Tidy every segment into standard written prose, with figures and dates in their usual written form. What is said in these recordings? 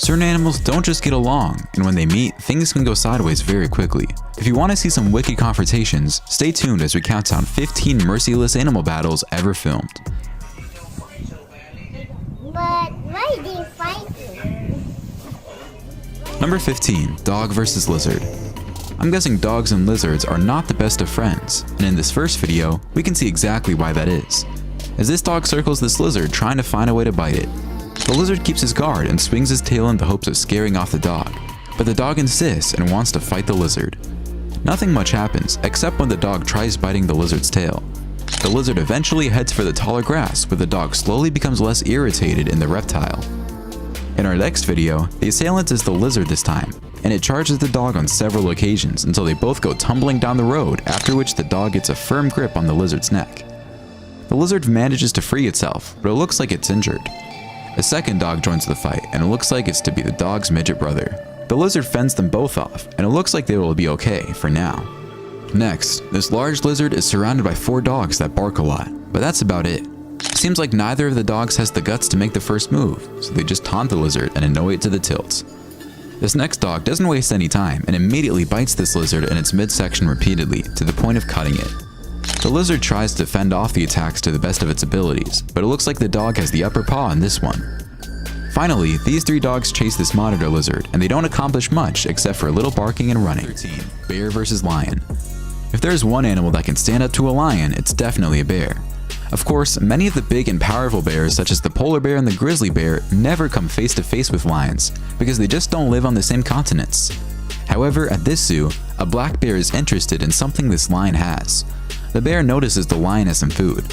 Certain animals don't just get along, and when they meet, things can go sideways very quickly. If you want to see some wicked confrontations, stay tuned as we count down 15 merciless animal battles ever filmed. But why are they fighting? Number 15. Dog vs. Lizard. I'm guessing dogs and lizards are not the best of friends, and in this first video, we can see exactly why that is. As this dog circles this lizard trying to find a way to bite it. The lizard keeps his guard and swings his tail in the hopes of scaring off the dog, but the dog insists and wants to fight the lizard. Nothing much happens, except when the dog tries biting the lizard's tail. The lizard eventually heads for the taller grass, where the dog slowly becomes less irritated in the reptile. In our next video, the assailant is the lizard this time, and it charges the dog on several occasions until they both go tumbling down the road, after which the dog gets a firm grip on the lizard's neck. The lizard manages to free itself, but it looks like it's injured. A second dog joins the fight, and it looks like it's to be the dog's midget brother. The lizard fends them both off, and it looks like they will be okay for now. Next, this large lizard is surrounded by 4 dogs that bark a lot, but that's about it. Seems like neither of the dogs has the guts to make the first move, so they just taunt the lizard and annoy it to the tilt. This next dog doesn't waste any time and immediately bites this lizard in its midsection repeatedly to the point of cutting it. The lizard tries to fend off the attacks to the best of its abilities, but it looks like the dog has the upper paw on this one. Finally, these 3 dogs chase this monitor lizard, and they don't accomplish much except for a little barking and running. 13. Bear vs. Lion. If there's one animal that can stand up to a lion, it's definitely a bear. Of course, many of the big and powerful bears such as the polar bear and the grizzly bear never come face to face with lions because they just don't live on the same continents. However, at this zoo, a black bear is interested in something this lion has. The bear notices the lion has some food.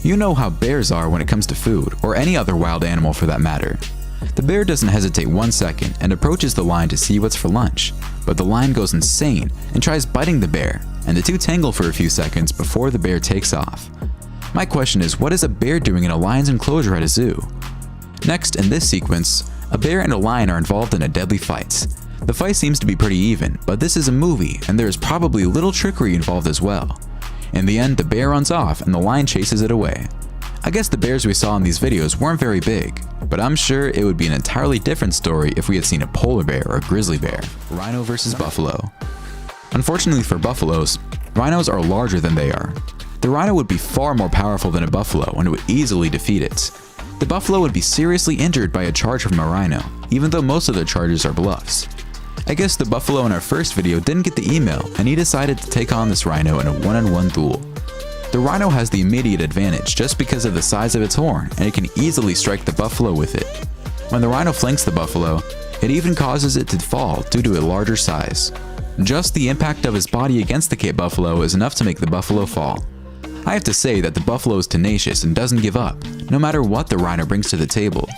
You know how bears are when it comes to food, or any other wild animal for that matter. The bear doesn't hesitate 1 second and approaches the lion to see what's for lunch, but the lion goes insane and tries biting the bear, and the two tangle for a few seconds before the bear takes off. My question is, what is a bear doing in a lion's enclosure at a zoo? Next, in this sequence, a bear and a lion are involved in a deadly fight. The fight seems to be pretty even, but this is a movie and there is probably little trickery involved as well. In the end, the bear runs off and the lion chases it away. I guess the bears we saw in these videos weren't very big, but I'm sure it would be an entirely different story if we had seen a polar bear or a grizzly bear. Rhino versus buffalo. Unfortunately for buffaloes, rhinos are larger than they are. The rhino would be far more powerful than a buffalo and it would easily defeat it. The buffalo would be seriously injured by a charge from a rhino, even though most of their charges are bluffs. I guess the buffalo in our first video didn't get the email and he decided to take on this rhino in a one-on-one duel. The rhino has the immediate advantage just because of the size of its horn, and it can easily strike the buffalo with it. When the rhino flanks the buffalo, it even causes it to fall due to a larger size. Just the impact of his body against the Cape buffalo is enough to make the buffalo fall. I have to say that the buffalo is tenacious and doesn't give up, no matter what the rhino brings to the table.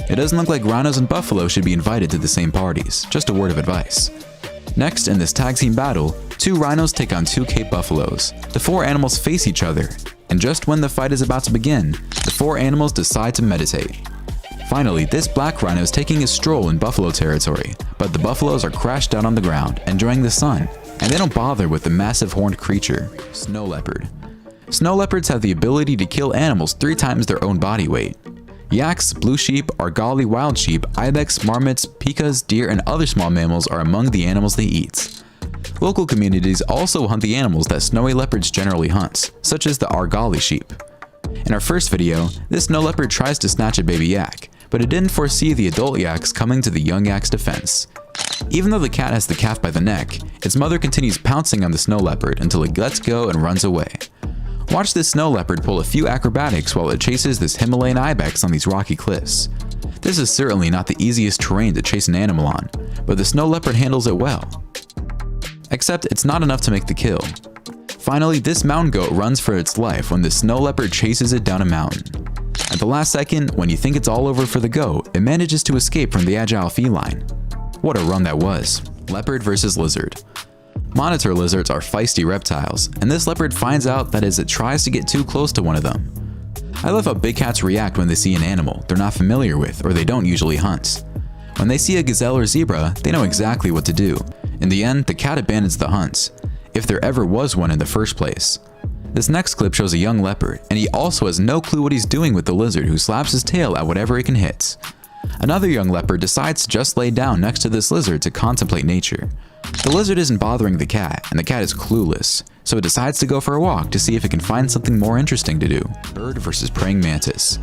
It doesn't look like rhinos and buffalo should be invited to the same parties, just a word of advice. Next, in this tag team battle, 2 rhinos take on 2 Cape buffaloes. The 4 animals face each other, and just when the fight is about to begin, the 4 animals decide to meditate. Finally, this black rhino is taking a stroll in buffalo territory, but the buffaloes are crashed down on the ground, enjoying the sun, and they don't bother with the massive horned creature, snow leopard. Snow leopards have the ability to kill animals 3 times their own body weight. Yaks, blue sheep, Argali wild sheep, ibex, marmots, pikas, deer, and other small mammals are among the animals they eat. Local communities also hunt the animals that snowy leopards generally hunt, such as the Argali sheep. In our first video, this snow leopard tries to snatch a baby yak, but it didn't foresee the adult yaks coming to the young yak's defense. Even though the cat has the calf by the neck, its mother continues pouncing on the snow leopard until it lets go and runs away. Watch this snow leopard pull a few acrobatics while it chases this Himalayan ibex on these rocky cliffs. This is certainly not the easiest terrain to chase an animal on, but the snow leopard handles it well. Except it's not enough to make the kill. Finally, this mountain goat runs for its life when the snow leopard chases it down a mountain. At the last second, when you think it's all over for the goat, it manages to escape from the agile feline. What a run that was. Leopard versus lizard. Monitor lizards are feisty reptiles, and this leopard finds out that as it tries to get too close to one of them. I love how big cats react when they see an animal they're not familiar with or they don't usually hunt. When they see a gazelle or zebra, they know exactly what to do. In the end, the cat abandons the hunt, if there ever was one in the first place. This next clip shows a young leopard, and he also has no clue what he's doing with the lizard who slaps his tail at whatever it can hit. Another young leopard decides to just lay down next to this lizard to contemplate nature. The lizard isn't bothering the cat, and the cat is clueless, so it decides to go for a walk to see if it can find something more interesting to do. Bird versus praying mantis.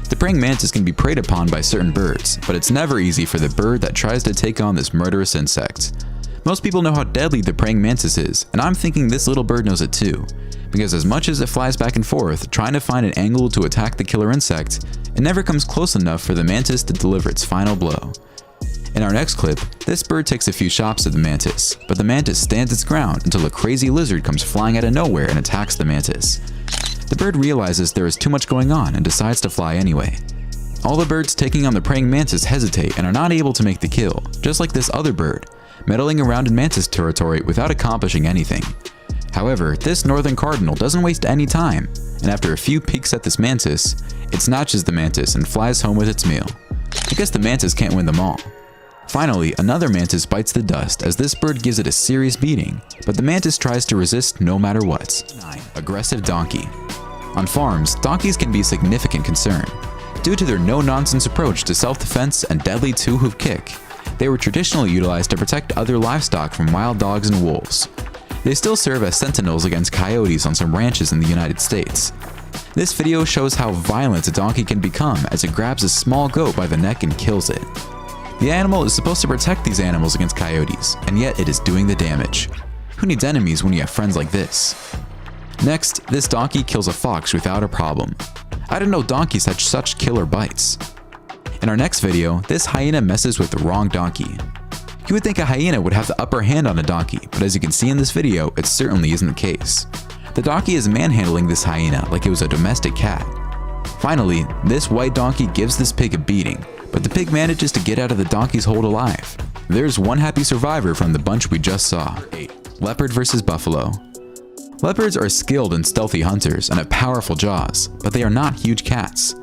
The praying mantis can be preyed upon by certain birds, but it's never easy for the bird that tries to take on this murderous insect. Most people know how deadly the praying mantis is, and I'm thinking this little bird knows it too, because as much as it flies back and forth trying to find an angle to attack the killer insect, it never comes close enough for the mantis to deliver its final blow. In our next clip, this bird takes a few shots at the mantis, but the mantis stands its ground until a crazy lizard comes flying out of nowhere and attacks the mantis. The bird realizes there is too much going on and decides to fly anyway. All the birds taking on the praying mantis hesitate and are not able to make the kill, just like this other bird, meddling around in mantis territory without accomplishing anything. However, this northern cardinal doesn't waste any time, and after a few peeks at this mantis, it snatches the mantis and flies home with its meal. I guess the mantis can't win them all. Finally, another mantis bites the dust as this bird gives it a serious beating, but the mantis tries to resist no matter what. 9. Aggressive donkey. On farms, donkeys can be a significant concern. Due to their no-nonsense approach to self-defense and deadly two-hoof kick, they were traditionally utilized to protect other livestock from wild dogs and wolves. They still serve as sentinels against coyotes on some ranches in the United States. This video shows how violent a donkey can become as it grabs a small goat by the neck and kills it. The animal is supposed to protect these animals against coyotes, and yet it is doing the damage. Who needs enemies when you have friends like this? Next, this donkey kills a fox without a problem. I didn't know donkeys had such killer bites. In our next video, this hyena messes with the wrong donkey. You would think a hyena would have the upper hand on a donkey, but as you can see in this video, it certainly isn't the case. The donkey is manhandling this hyena like it was a domestic cat. Finally, this white donkey gives this pig a beating, but the pig manages to get out of the donkey's hold alive. There's one happy survivor from the bunch we just saw. 8. Leopard versus buffalo. Leopards are skilled and stealthy hunters and have powerful jaws, but they are not huge cats.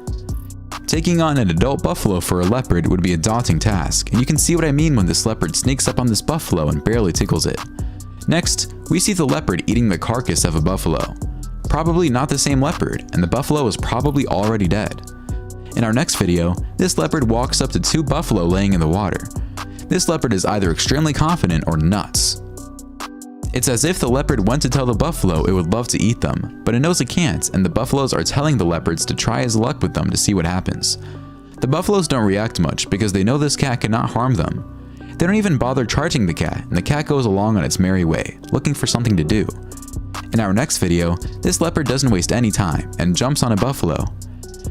Taking on an adult buffalo for a leopard would be a daunting task, and you can see what I mean when this leopard sneaks up on this buffalo and barely tickles it. Next, we see the leopard eating the carcass of a buffalo. Probably not the same leopard, and the buffalo is probably already dead. In our next video, this leopard walks up to two buffalo laying in the water. This leopard is either extremely confident or nuts. It's as if the leopard went to tell the buffalo it would love to eat them, but it knows it can't, and the buffaloes are telling the leopards to try his luck with them to see what happens. The buffaloes don't react much because they know this cat cannot harm them. They don't even bother charging the cat, and the cat goes along on its merry way, looking for something to do. In our next video, this leopard doesn't waste any time and jumps on a buffalo.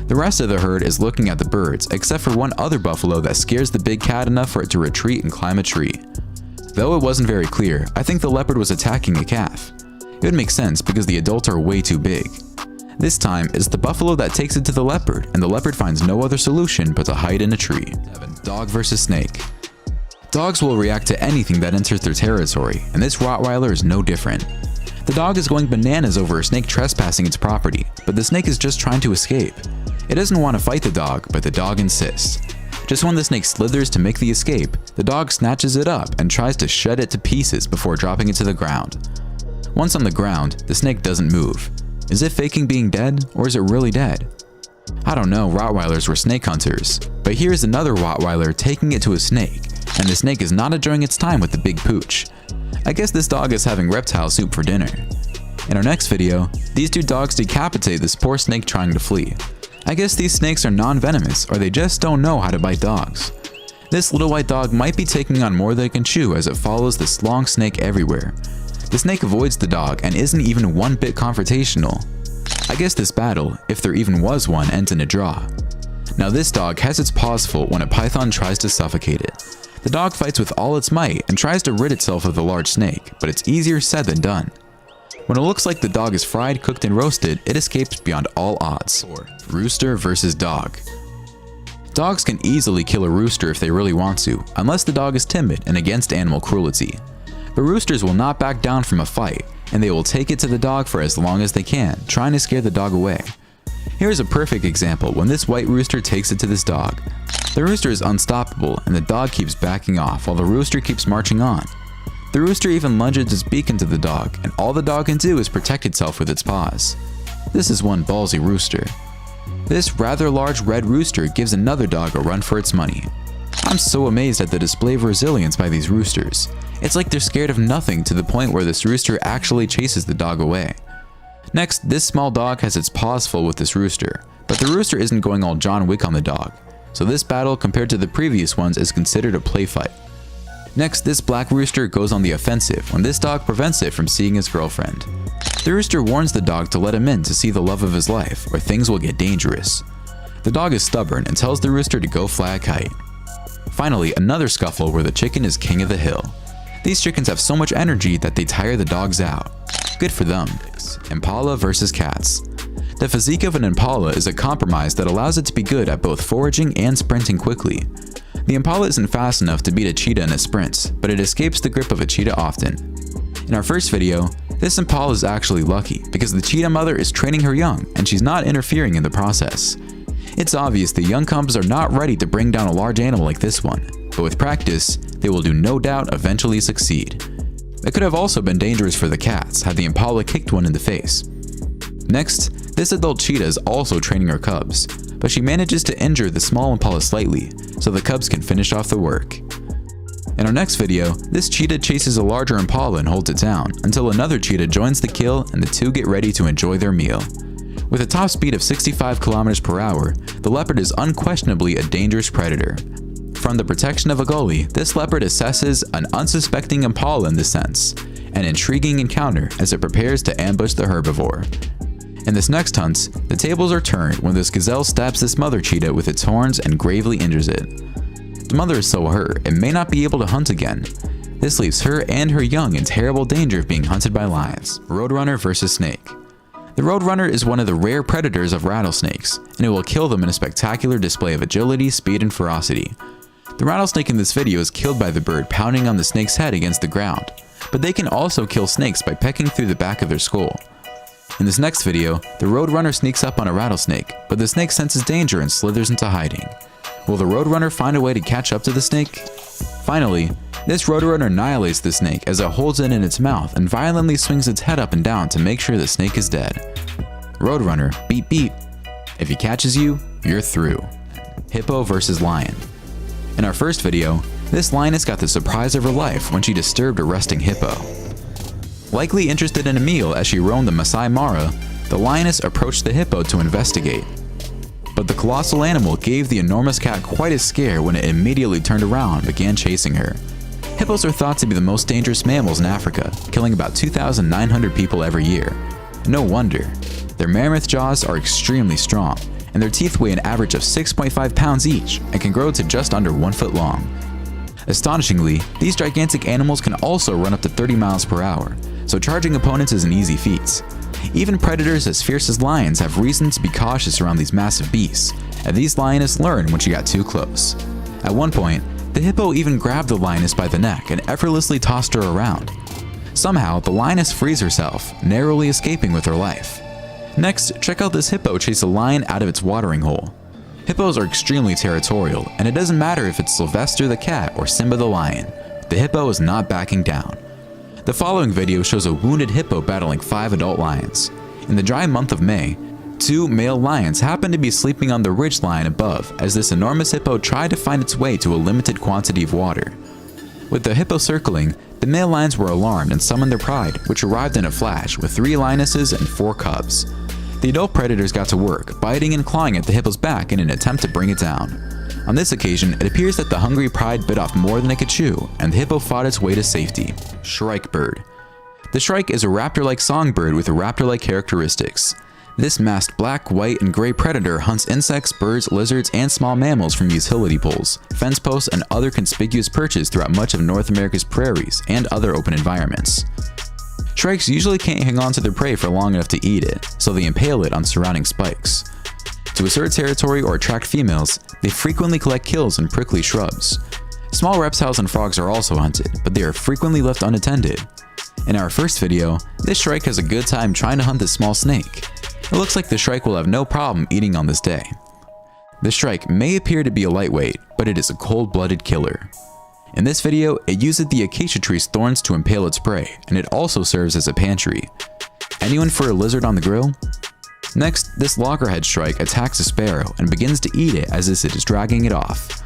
The rest of the herd is looking at the birds, except for one other buffalo that scares the big cat enough for it to retreat and climb a tree. Though it wasn't very clear, I think the leopard was attacking a calf. It would make sense because the adults are way too big. This time, it's the buffalo that takes it to the leopard, and the leopard finds no other solution but to hide in a tree. 7. Dog versus snake. Dogs will react to anything that enters their territory, and this Rottweiler is no different. The dog is going bananas over a snake trespassing its property, but the snake is just trying to escape. It doesn't want to fight the dog, but the dog insists. Just when the snake slithers to make the escape, the dog snatches it up and tries to shred it to pieces before dropping it to the ground. Once on the ground, the snake doesn't move. Is it faking being dead, or is it really dead? I don't know, Rottweilers were snake hunters, but here's another Rottweiler taking it to a snake, and the snake is not enjoying its time with the big pooch. I guess this dog is having reptile soup for dinner. In our next video, these two dogs decapitate this poor snake trying to flee. I guess these snakes are non-venomous, or they just don't know how to bite dogs. This little white dog might be taking on more than it can chew as it follows this long snake everywhere. The snake avoids the dog and isn't even one bit confrontational. I guess this battle, if there even was one, ends in a draw. Now this dog has its paws full when a python tries to suffocate it. The dog fights with all its might and tries to rid itself of the large snake, but it's easier said than done. When it looks like the dog is fried, cooked, and roasted, it escapes beyond all odds. 4. Rooster versus dog. Dogs can easily kill a rooster if they really want to, unless the dog is timid and against animal cruelty. But roosters will not back down from a fight, and they will take it to the dog for as long as they can, trying to scare the dog away. Here's a perfect example when this white rooster takes it to this dog. The rooster is unstoppable, and the dog keeps backing off while the rooster keeps marching on. The rooster even lunges its beak into the dog, and all the dog can do is protect itself with its paws. This is one ballsy rooster. This rather large red rooster gives another dog a run for its money. I'm so amazed at the display of resilience by these roosters. It's like they're scared of nothing to the point where this rooster actually chases the dog away. Next, this small dog has its paws full with this rooster, but the rooster isn't going all John Wick on the dog, so this battle compared to the previous ones is considered a play fight. Next, this black rooster goes on the offensive when this dog prevents it from seeing his girlfriend. The rooster warns the dog to let him in to see the love of his life or things will get dangerous. The dog is stubborn and tells the rooster to go fly a kite. Finally, another scuffle where the chicken is king of the hill. These chickens have so much energy that they tire the dogs out. Good for them. Impala versus cats. The physique of an impala is a compromise that allows it to be good at both foraging and sprinting quickly. The impala isn't fast enough to beat a cheetah in a sprint, but it escapes the grip of a cheetah often. In our first video, this impala is actually lucky because the cheetah mother is training her young and she's not interfering in the process. It's obvious the young cubs are not ready to bring down a large animal like this one, but with practice, they will do no doubt eventually succeed. It could have also been dangerous for the cats had the impala kicked one in the face. Next, this adult cheetah is also training her cubs, but she manages to injure the small impala slightly, so the cubs can finish off the work. In our next video, this cheetah chases a larger impala and holds it down, until another cheetah joins the kill and the two get ready to enjoy their meal. With a top speed of 65 km per hour, the leopard is unquestionably a dangerous predator. From the protection of a gully, this leopard assesses an unsuspecting impala in this sense, an intriguing encounter as it prepares to ambush the herbivore. In this next hunt, the tables are turned when this gazelle stabs this mother cheetah with its horns and gravely injures it. The mother is so hurt it may not be able to hunt again. This leaves her and her young in terrible danger of being hunted by lions. Roadrunner versus snake. The roadrunner is one of the rare predators of rattlesnakes, and it will kill them in a spectacular display of agility, speed, and ferocity. The rattlesnake in this video is killed by the bird pounding on the snake's head against the ground, but they can also kill snakes by pecking through the back of their skull. In this next video, the roadrunner sneaks up on a rattlesnake, but the snake senses danger and slithers into hiding. Will the roadrunner find a way to catch up to the snake? Finally, this roadrunner annihilates the snake as it holds it in its mouth and violently swings its head up and down to make sure the snake is dead. Roadrunner, beep beep. If he catches you, you're through. Hippo versus lion. In our first video, this lioness got the surprise of her life when she disturbed a resting hippo. Likely interested in a meal as she roamed the Masai Mara, the lioness approached the hippo to investigate. But the colossal animal gave the enormous cat quite a scare when it immediately turned around and began chasing her. Hippos are thought to be the most dangerous mammals in Africa, killing about 2,900 people every year. No wonder. Their mammoth jaws are extremely strong, and their teeth weigh an average of 6.5 pounds each and can grow to just under 1 foot long. Astonishingly, these gigantic animals can also run up to 30 miles per hour, so charging opponents is an easy feat. Even predators as fierce as lions have reason to be cautious around these massive beasts, and these lionesses learn when she got too close. At one point, the hippo even grabbed the lioness by the neck and effortlessly tossed her around. Somehow, the lioness frees herself, narrowly escaping with her life. Next, check out this hippo chase a lion out of its watering hole. Hippos are extremely territorial, and it doesn't matter if it's Sylvester the cat or Simba the lion. The hippo is not backing down. The following video shows a wounded hippo battling 5 adult lions. In the dry month of May, 2 male lions happened to be sleeping on the ridgeline above as this enormous hippo tried to find its way to a limited quantity of water. With the hippo circling, the male lions were alarmed and summoned their pride, which arrived in a flash with 3 lionesses and 4 cubs. The adult predators got to work, biting and clawing at the hippo's back in an attempt to bring it down. On this occasion, it appears that the hungry pride bit off more than it could chew, and the hippo fought its way to safety. Shrike bird. The shrike is a raptor-like songbird with raptor-like characteristics. This masked black, white, and gray predator hunts insects, birds, lizards, and small mammals from utility poles, fence posts, and other conspicuous perches throughout much of North America's prairies and other open environments. Shrikes usually can't hang on to their prey for long enough to eat it, so they impale it on surrounding spikes. To assert territory or attract females, they frequently collect kills in prickly shrubs. Small reptiles and frogs are also hunted, but they are frequently left unattended. In our first video, this shrike has a good time trying to hunt this small snake. It looks like the shrike will have no problem eating on this day. The shrike may appear to be a lightweight, but it is a cold-blooded killer. In this video, it uses the acacia tree's thorns to impale its prey, and it also serves as a pantry. Anyone for a lizard on the grill? Next, this loggerhead shrike attacks a sparrow and begins to eat it as it is dragging it off.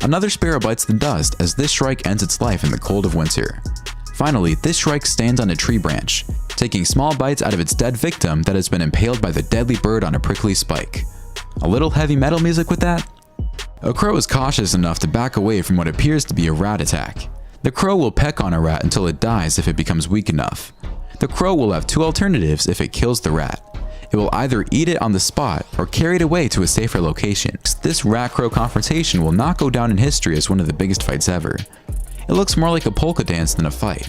Another sparrow bites the dust as this shrike ends its life in the cold of winter. Finally, this shrike stands on a tree branch, taking small bites out of its dead victim that has been impaled by the deadly bird on a prickly spike. A little heavy metal music with that? A crow is cautious enough to back away from what appears to be a rat attack. The crow will peck on a rat until it dies if it becomes weak enough. The crow will have two alternatives if it kills the rat. It will either eat it on the spot or carry it away to a safer location. This rat-crow confrontation will not go down in history as one of the biggest fights ever. It looks more like a polka dance than a fight.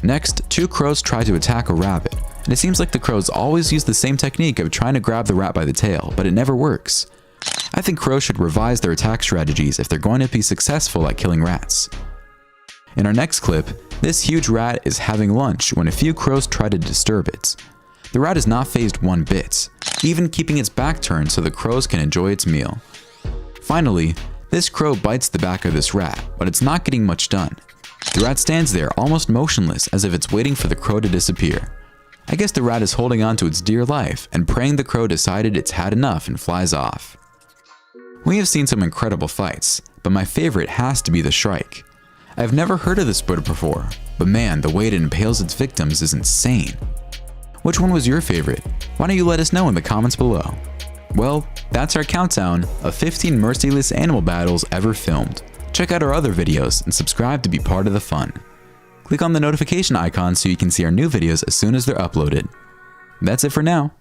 Next, two crows try to attack a rabbit, and it seems like the crows always use the same technique of trying to grab the rat by the tail, but it never works. I think crows should revise their attack strategies if they're going to be successful at killing rats. In our next clip, this huge rat is having lunch when a few crows try to disturb it. The rat is not fazed one bit, even keeping its back turned so the crows can enjoy its meal. Finally, this crow bites the back of this rat, but it's not getting much done. The rat stands there almost motionless as if it's waiting for the crow to disappear. I guess the rat is holding on to its dear life and praying the crow decided it's had enough and flies off. We have seen some incredible fights, but my favorite has to be the shrike. I've never heard of this bird before, but man, the way it impales its victims is insane. Which one was your favorite? Why don't you let us know in the comments below? Well, that's our countdown of 15 merciless animal battles ever filmed. Check out our other videos and subscribe to be part of the fun. Click on the notification icon so you can see our new videos as soon as they're uploaded. That's it for now.